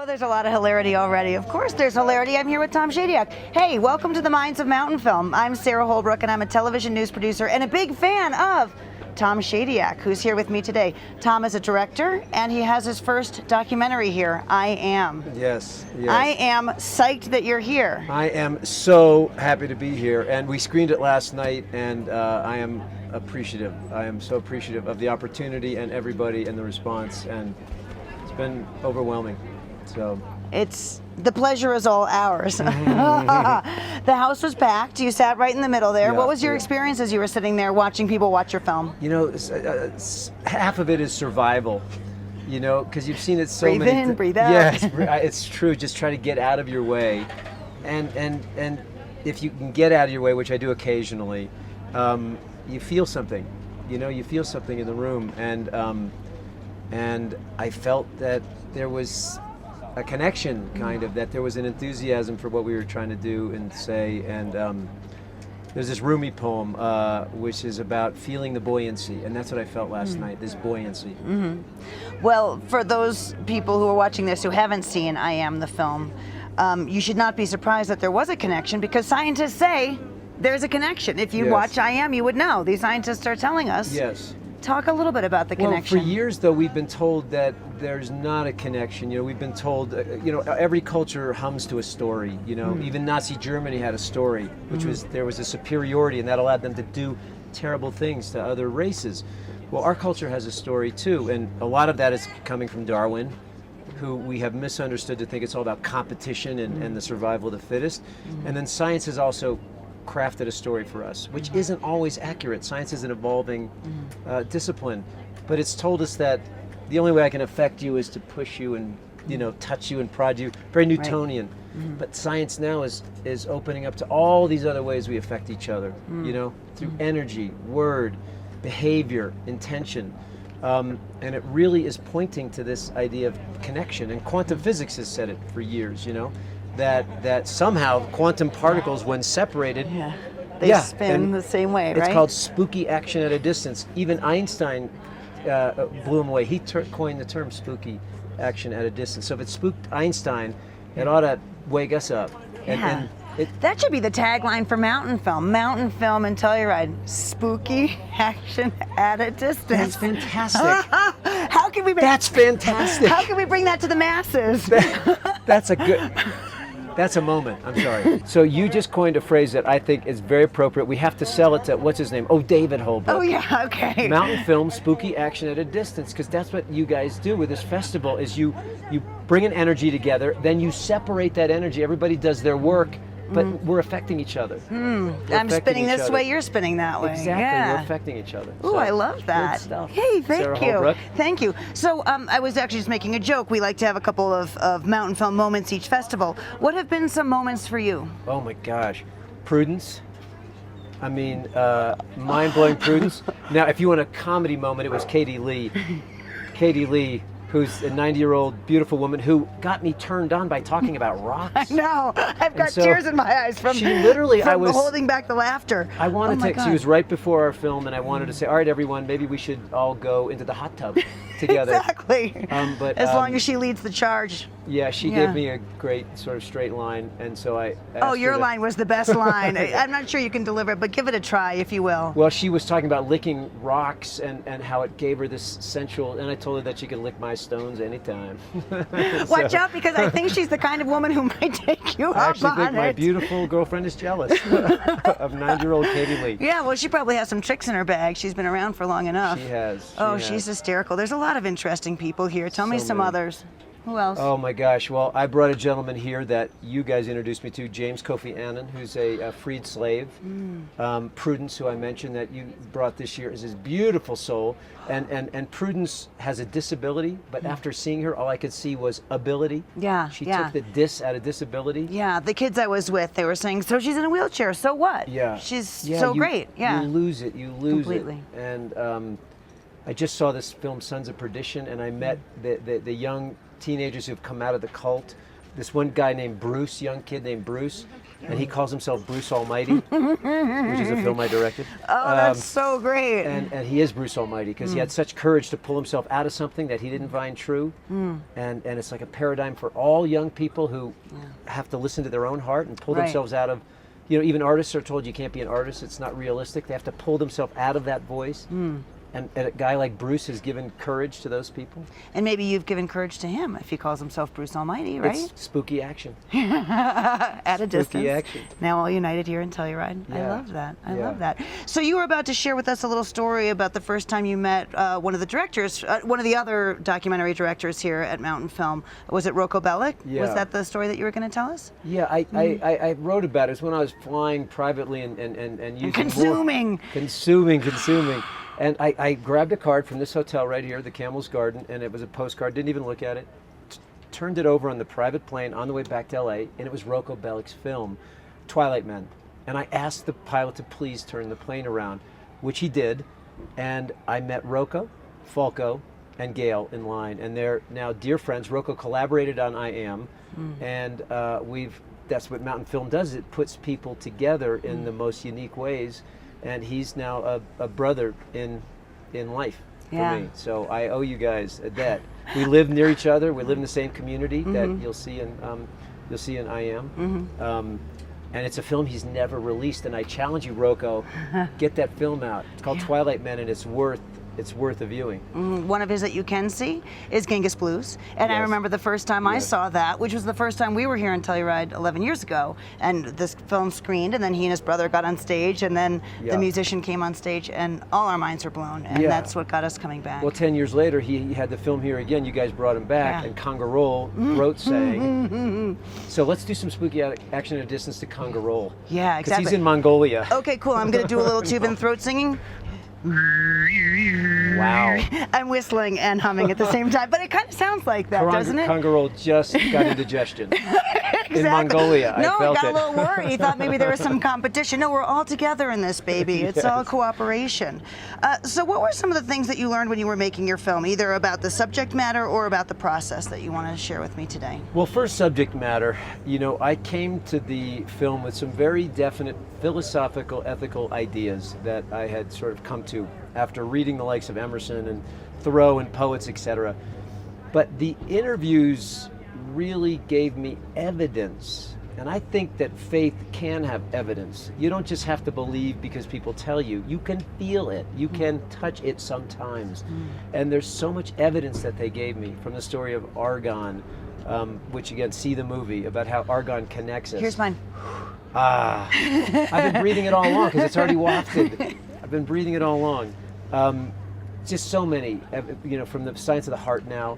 Oh, there's a lot of hilarity already. Of course there's hilarity. I'm here with Tom Shadyac. Hey, welcome to the Minds of Mountainfilm. I'm Sarah Holbrooke, and I'm a television news producer and a big fan of Tom Shadyac, who's here with me today. Tom is a director, and he has his first documentary here, I Am. Yes. I am psyched that you're here. I am so happy to be here, and we screened it last night, and I am appreciative. I am so appreciative of the opportunity and everybody and the response, and it's been overwhelming. So the pleasure is all ours. The house was packed. You sat right in the middle there. Yeah, What was your experience as you were sitting there watching people watch your film? You know, half of it is survival. You know, because you've seen it so breathe many. Breathe in, breathe out. Yes, it's true. Just try to get out of your way, and if you can get out of your way, which I do occasionally, you feel something. You know, you feel something in the room, and I felt that there was a connection, kind of, that there was an enthusiasm for what we were trying to do and say, and there's this Rumi poem which is about feeling the buoyancy, and that's what I felt last night, this buoyancy. Well, for those people who are watching this who haven't seen I Am the film, you should not be surprised that there was a connection, because scientists say there's a connection. If you watch I Am, you would know. These scientists are telling us. Yes. Talk a little bit about the connection. Well, for years, though, we've been told that there's not a connection. You know, we've been told, you know, every culture hums to a story. You know, even Nazi Germany had a story, which was there was a superiority, and that allowed them to do terrible things to other races. Well, our culture has a story too, and a lot of that is coming from Darwin, who we have misunderstood to think it's all about competition and the survival of the fittest. And then science has also crafted a story for us, which isn't always accurate. Science is an evolving discipline, but it's told us that the only way I can affect you is to push you and, you know, touch you and prod you. Very Newtonian. But science now is opening up to all these other ways we affect each other, you know, through energy, word, behavior, intention. And it really is pointing to this idea of connection. And quantum physics has said it for years, you know, that somehow quantum particles, when separated, they spin the same way, right? It's called spooky action at a distance. Even Einstein blew him away. He coined the term spooky action at a distance. So if it spooked Einstein, it ought to wake us up. And that should be the tagline for Mountainfilm. Mountainfilm in Telluride. Spooky action at a distance. That's fantastic. How can we? That's fantastic. How can we bring that to the masses? That's a moment. I'm sorry. So you just coined a phrase that I think is very appropriate. We have to sell it to, what's his name? Oh, David Holbrooke. Oh, yeah, okay. Mountainfilm, spooky action at a distance, because that's what you guys do with this festival, is you bring an energy together, then you separate that energy. Everybody does their work, but we're affecting each other. I'm spinning this way, you're spinning that way. Exactly, yeah. we're affecting each other. Ooh, I love that. Good stuff. Hey, thank Sarah you. Holbrooke. Thank you. So I was actually just making a joke. We like to have a couple of Mountainfilm moments each festival. What have been some moments for you? Oh my gosh. Prudence. I mean, mind-blowing Prudence. Now, if you want a comedy moment, it was Katie Lee. Katie Lee, who's a 90-year-old beautiful woman who got me turned on by talking about rocks. I know. I've got tears in my eyes from holding back the laughter. I wanted to, she was right before our film, and I wanted to say, all right, everyone, maybe we should all go into the hot tub together. Exactly. But as long as she leads the charge. Yeah, she gave me a great sort of straight line, and so I asked your line was the best line. I'm not sure you can deliver it, but give it a try, if you will. Well, she was talking about licking rocks and how it gave her this sensual, and I told her that she could lick my stones anytime. Watch out, because I think she's the kind of woman who might take you up on it. I actually think my beautiful girlfriend is jealous of 90-year-old Katie Lee. Yeah, well, she probably has some tricks in her bag. She's been around for long enough. She has. She's hysterical. There's a lot of interesting people here. Tell me some others. Who else? Oh my gosh, well, I brought a gentleman here that you guys introduced me to, James Kofi Annan, who's a freed slave. Prudence, who I mentioned that you brought this year, is his beautiful soul. And Prudence has a disability, but after seeing her, all I could see was ability. Yeah, She took the dis out of disability. Yeah, the kids I was with, they were saying, so she's in a wheelchair, so what? Yeah. She's so great, yeah. You lose it, Completely. And I just saw this film, Sons of Perdition, and I met the young teenagers who've come out of the cult this one guy named Bruce, young kid named Bruce, and he calls himself Bruce Almighty, which is a film I directed. Oh, that's so great. And he is Bruce Almighty because he had such courage to pull himself out of something that he didn't find true. And it's like a paradigm for all young people who have to listen to their own heart and pull themselves out of, you know, even artists are told you can't be an artist, it's not realistic. They have to pull themselves out of that voice. And a guy like Bruce has given courage to those people. And maybe you've given courage to him if he calls himself Bruce Almighty, right? It's spooky action. At a distance. Spooky action. Now all united here in Telluride. Yeah. I love that. I love that. So you were about to share with us a little story about the first time you met one of the directors, one of the other documentary directors here at Mountainfilm. Was it Rocco Bellic? Yeah. Was that the story that you were going to tell us? Yeah, I wrote about it. It was when I was flying privately and using consuming. Consuming. And I grabbed a card from this hotel right here, the Camel's Garden, and it was a postcard, didn't even look at it, turned it over on the private plane on the way back to LA, and it was Rocco Bellic's film, Twilight Men. And I asked the pilot to please turn the plane around, which he did, and I met Rocco, Falco, and Gail in line, and they're now dear friends. Rocco collaborated on I Am, and that's what Mountainfilm does, it puts people together in the most unique ways. And he's now a brother in life for me. So I owe you guys a debt. We live near each other. We live in the same community that you'll see in I Am. And it's a film he's never released. And I challenge you, Rocco, get that film out. It's called Twilight Men, and it's worth a viewing. One of his that you can see is Genghis Blues. And I remember the first time I saw that, which was the first time we were here in Telluride 11 years ago. And this film screened, and then he and his brother got on stage, and then the musician came on stage, and all our minds were blown. And that's what got us coming back. Well, 10 years later, he had the film here again. You guys brought him back, and Conga Roll throat sang. So let's do some spooky action at a distance to Conga Roll. Yeah, exactly. Because he's in Mongolia. Okay, cool. I'm going to do a little tube throat singing. Wow. I'm whistling and humming at the same time, but it kind of sounds like that, doesn't it? Conga Roll just got indigestion. In Mongolia, I felt it. No, got a little worried. Thought maybe there was some competition. No, we're all together in this, baby. It's all cooperation. So what were some of the things that you learned when you were making your film, either about the subject matter or about the process that you want to share with me today? Well, first, subject matter. You know, I came to the film with some very definite philosophical, ethical ideas that I had sort of come to after reading the likes of Emerson and Thoreau and poets, etc. But the interviews really gave me evidence, and I think that faith can have evidence. You don't just have to believe because people tell you. You can feel it. You can touch it sometimes. And there's so much evidence that they gave me from the story of argon, which again, see the movie, about how argon connects us. Here's mine. I've been breathing it all along because it's already wafted. I've been breathing it all along. Just so many, you know, from the science of the heart now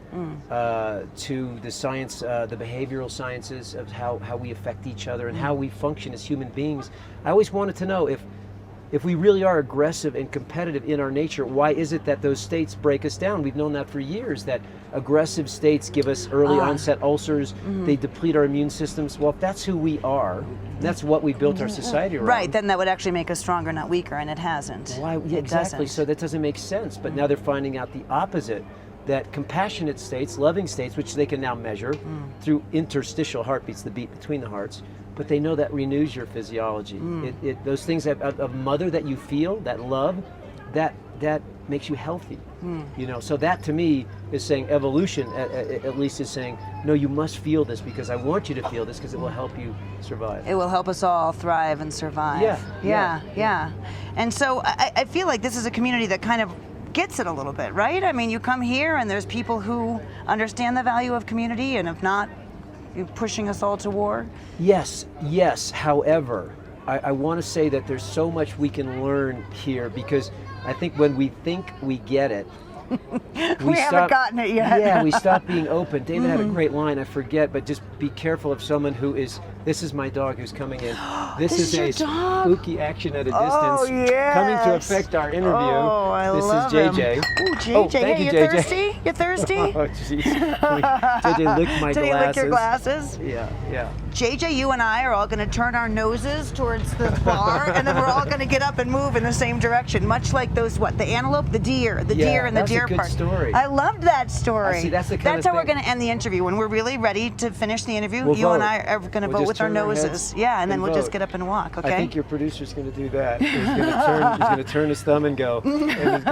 to the science, the behavioral sciences of how we affect each other and how we function as human beings. I always wanted to know if we really are aggressive and competitive in our nature, why is it that those states break us down? We've known that for years, that aggressive states give us early onset ulcers, they deplete our immune systems. Well, if that's who we are, that's what we built our society around. Right, then that would actually make us stronger, not weaker, and it hasn't. Why? Yeah, exactly, so that doesn't make sense. But now they're finding out the opposite, that compassionate states, loving states, which they can now measure through interstitial heartbeats, the beat between the hearts, but they know that renews your physiology. Those things of mother that you feel, that love, that makes you healthy. You know, so that to me is saying evolution, at least is saying, no, you must feel this because I want you to feel this because it will help you survive. It will help us all thrive and survive. Yeah. And so I feel like this is a community that kind of gets it a little bit, right? I mean, you come here and there's people who understand the value of community, and if not, you're pushing us all to war. Yes. However, I want to say that there's so much we can learn here, because I think when we think we get it, we haven't gotten it yet. Yeah, we stop being open. David had a great line, I forget, but just be careful of someone who is, this is my dog who's coming in. This is a spooky action at a distance coming to affect our interview. Oh, I love this is JJ. Ooh, JJ, thank you, you JJ. thirsty? You thirsty? Oh, jeez. Did they lick my Did he lick your glasses? Yeah, yeah. JJ, you and I are all going to turn our noses towards the bar, and then we're all going to get up and move in the same direction, much like those, the antelope, the deer and the deer that's a good park. Story. I loved that story. See, that's the kind That's of how we're thing. going to end the interview. When we're really ready to finish the interview, We'll you and vote. I are going to We'll vote just with our turn our noses. heads Yeah, and then we'll just vote. get up and walk, okay? I think your producer's going to do that. He's going to turn his thumb and go. And he's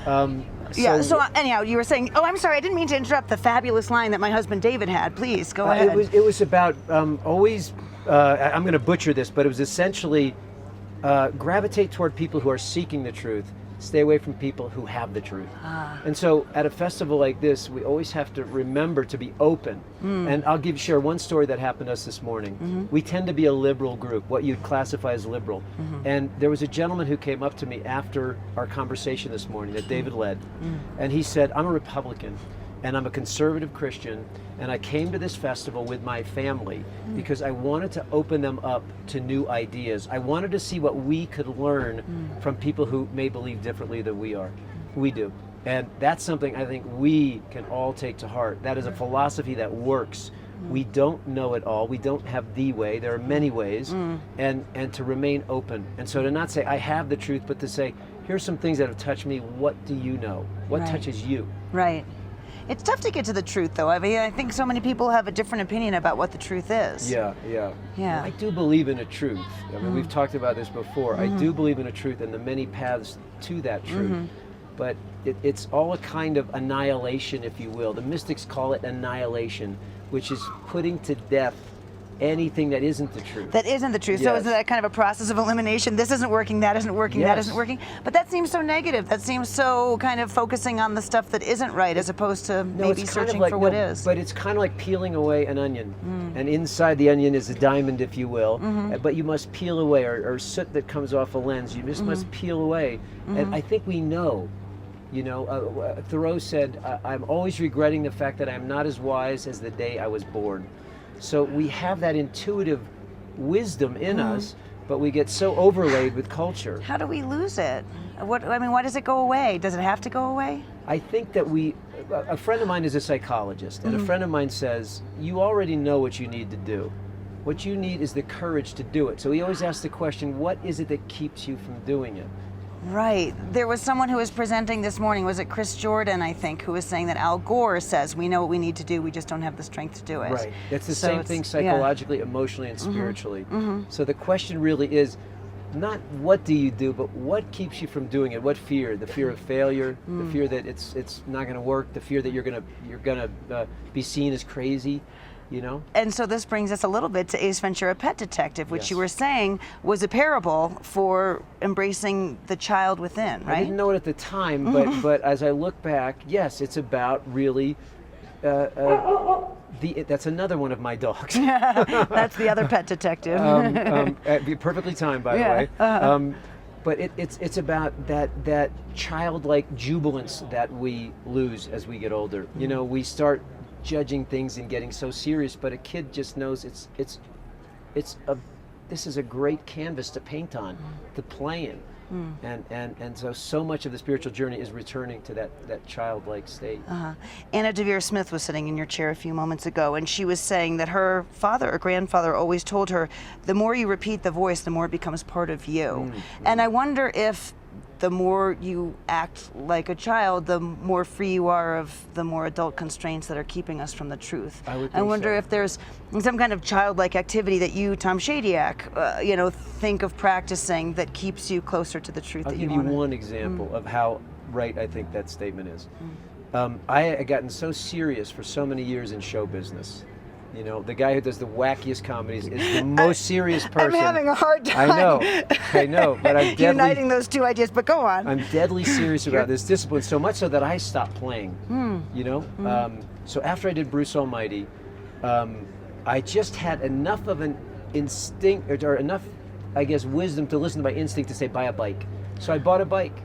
gonna, So anyhow, you were saying, I'm sorry, I didn't mean to interrupt the fabulous line that my husband David had. Please, go ahead. It was about always, I'm going to butcher this, but it was essentially gravitate toward people who are seeking the truth. Stay away from people who have the truth. And so at a festival like this, we always have to remember to be open. And I'll share one story that happened to us this morning. We tend to be a liberal group, what you'd classify as liberal. And there was a gentleman who came up to me after our conversation this morning that David led. And he said, I'm a Republican and I'm a conservative Christian, and I came to this festival with my family because I wanted to open them up to new ideas. I wanted to see what we could learn from people who may believe differently than we do. And that's something I think we can all take to heart. That is a philosophy that works. We don't know it all. We don't have the way. There are many ways, and to remain open. And so to not say, I have the truth, but to say, here's some things that have touched me. What do you know? What touches you? Right. It's tough to get to the truth, though. I mean, I think so many people have a different opinion about what the truth is. Yeah. I do believe in a truth. I mean, we've talked about this before. I do believe in a truth and the many paths to that truth. But it's all a kind of annihilation, if you will. The mystics call it annihilation, which is putting to death anything that isn't the truth. That isn't the truth. So isn't that kind of a process of elimination? This isn't working, that isn't working, that isn't working. But that seems so negative. That seems so kind of focusing on the stuff that isn't right as opposed to maybe searching for what is. But it's kind of like peeling away an onion. And inside the onion is a diamond, if you will. But you must peel away, or soot that comes off a lens. You just must peel away. And I think we know. Thoreau said, I'm always regretting the fact that I'm not as wise as the day I was born. So we have that intuitive wisdom in us, but we get so overlaid with culture. How do we lose it? Why does it go away? Does it have to go away? I think that a friend of mine is a psychologist, and a friend of mine says, you already know what you need to do. What you need is the courage to do it. So he always asks the question, what is it that keeps you from doing it? Right. There was someone who was presenting this morning, was it Chris Jordan, I think, who was saying that Al Gore says, we know what we need to do, we just don't have the strength to do it. Right. It's the same thing psychologically, emotionally, and spiritually. So the question really is not what do you do, but what keeps you from doing it? What fear? The fear of failure, the fear that it's not going to work, the fear that you're gonna be seen as crazy. And so this brings us a little bit to Ace Ventura Pet Detective, which you were saying was a parable for embracing the child within, right? I didn't know it at the time, but as I look back, yes, it's about really, that's another one of my dogs. That's the other pet detective. Perfectly timed, by the way. But it's about that childlike jubilance that we lose as we get older. We start judging things and getting so serious, but a kid just knows this is a great canvas to paint on, to play in. And so much of the spiritual journey is returning to that childlike state. Anna DeVere Smith was sitting in your chair a few moments ago, and she was saying that her father or grandfather always told her, the more you repeat the voice, the more it becomes part of you. And I wonder if the more you act like a child, the more free you are of the more adult constraints that are keeping us from the truth. I wonder if there's some kind of childlike activity that you, Tom Shadyac, think of practicing that keeps you closer to the truth that you want. I'll give you one example of how right I think that statement is. I had gotten so serious for so many years in show business. The guy who does the wackiest comedies is the most serious person. I'm having a hard time. I know, but I'm deadly, uniting those two ideas, but go on. I'm deadly serious about this discipline, so much so that I stopped playing, So after I did Bruce Almighty, I just had enough of an instinct, or enough, I guess, wisdom to listen to my instinct to say, buy a bike. So I bought a bike,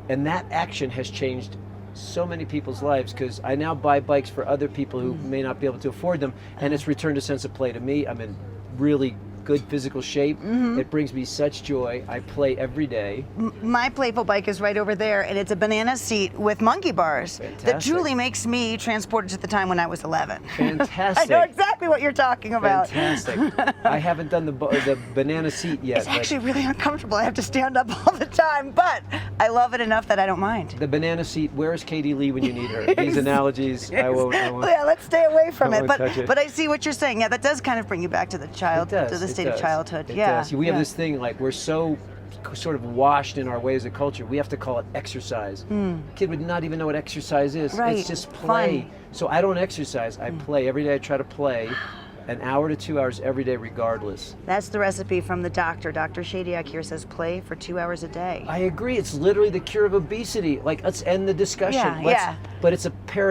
and that action has changed so many people's lives, because I now buy bikes for other people who may not be able to afford them, and it's returned a sense of play to me. I'm in really good physical shape. It brings me such joy. I play every day. My playful bike is right over there, and it's a banana seat with monkey bars that Fantastic. truly makes me transported to the time when I was 11. Fantastic. I know exactly what you're talking about. Fantastic. I haven't done the banana seat yet. It's actually really uncomfortable. I have to stand up all the time, but I love it enough that I don't mind. The banana seat, where's Katie Lee when you need her? These analogies, I won't. Yeah, let's stay away from I it. won't touch it. But I see what you're saying. Yeah, that does kind of bring you back to the child, It does, to the it state of does. childhood. It Yeah. does. We have yeah. this thing, like, we're so sort of washed in our ways of culture. We have to call it exercise. Kid would not even know what exercise is. Right. It's just play. Fun. So I don't exercise. I play. Every day I try to play an hour to 2 hours every day regardless. That's the recipe from the doctor. Dr. Shadyac here says play for 2 hours a day. I agree. It's literally the cure of obesity. Like, let's end the discussion. Yeah. But it's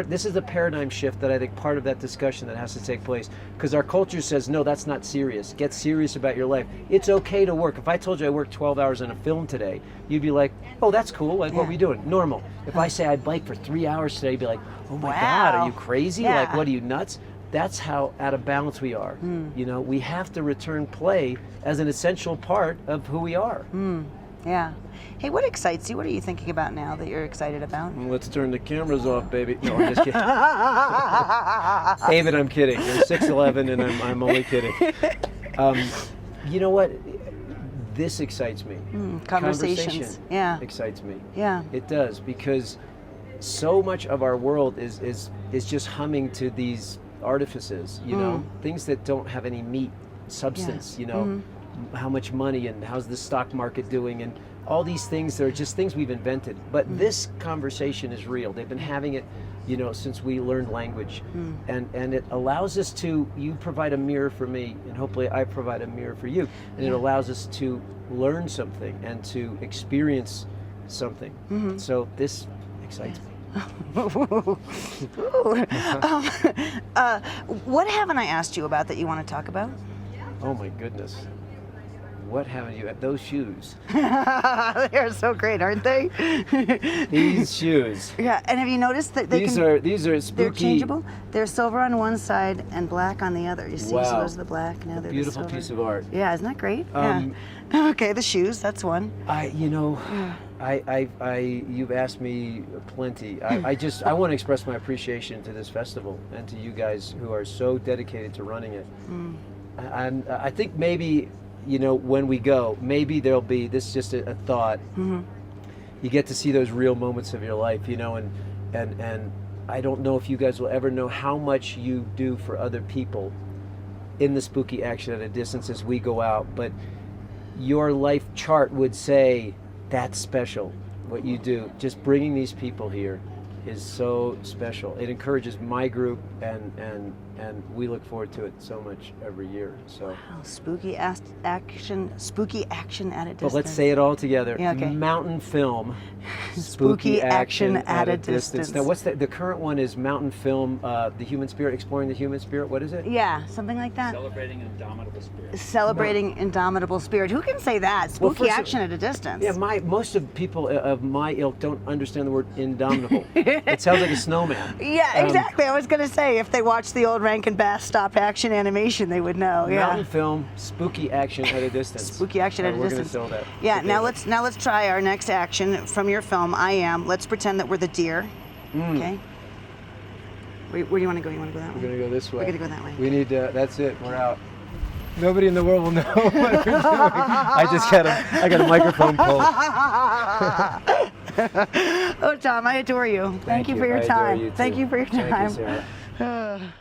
this is the paradigm shift that I think part of that discussion that has to take place. Because our culture says, no, that's not serious. Get serious about your life. It's okay to work. If I told you I worked 12 hours on a film today, you'd be like, oh, that's cool. Like, what are we doing? Normal. If I say I bike for 3 hours today, you'd be like, oh my God, Wow. are you crazy? Yeah. Like, what are you, nuts? That's how out of balance we are. You know, we have to return play as an essential part of who we are. Yeah. Hey, what excites you? What are you thinking about now that you're excited about? Let's turn the cameras off, baby. No, I'm just kidding. David, I'm kidding. You're 6'11", and I'm only kidding. You know what? This excites me. Conversations. Conversation Yeah. excites me. Yeah. It does, because so much of our world is just humming to these artifices, you know, things that don't have any meat, substance, you know, how much money and how's the stock market doing, and all these things that are just things we've invented. But this conversation is real. They've been having it, you know, since we learned language. And it allows us to, you provide a mirror for me, and hopefully I provide a mirror for you. And it allows us to learn something and to experience something. So this excites me. What haven't I asked you about that you want to talk about? Oh my goodness. What haven't you, those shoes. They're so great, aren't they? These shoes. Yeah, and have you noticed that These are they're spooky. changeable? They're silver on one side and black on the other. You see, so Wow. those are the black. Now they're Beautiful the silver. piece of art. Yeah, isn't that great? Um, yeah. Okay, the shoes, that's one. You've asked me plenty. I want to express my appreciation to this festival and to you guys who are so dedicated to running it. And I think maybe, you know, when we go, maybe there'll be, this is just a thought, you get to see those real moments of your life, you know, and I don't know if you guys will ever know how much you do for other people in the spooky action at a distance as we go out, but your life chart would say that's special, what you do. Just bringing these people here is so special. It encourages my group, and we look forward to it so much every year. So. Wow, spooky action at a distance. But let's say it all together. Yeah, okay. Mountainfilm, Spooky action at a distance. Now, what's the current one is Mountainfilm, the human spirit, exploring the human spirit. What is it? Yeah, something like that. Celebrating indomitable spirit. Celebrating indomitable spirit. Who can say that? Well, Spooky first of- action at a distance. Yeah, most of people of my ilk don't understand the word indomitable. It sounds like a snowman. Yeah, exactly. I was going to say, if they watched the old Rankin Bass stop action animation, they would know. Yeah. Mountainfilm, spooky action at a distance. Spooky action at a We're distance. going to sell that. Yeah. Okay. Now let's try our next action from your film. I Am. Let's pretend that we're the deer. Okay. Where do you want to go? You want to go that way? We're going to go this way. We're going to go that way. We need to, that's it, we're out. Nobody in the world will know what we're doing. I got a microphone pull. Oh, Tom, I adore you. Thank you for your I adore time. you Thank too. you for your time. Thank you, Sarah.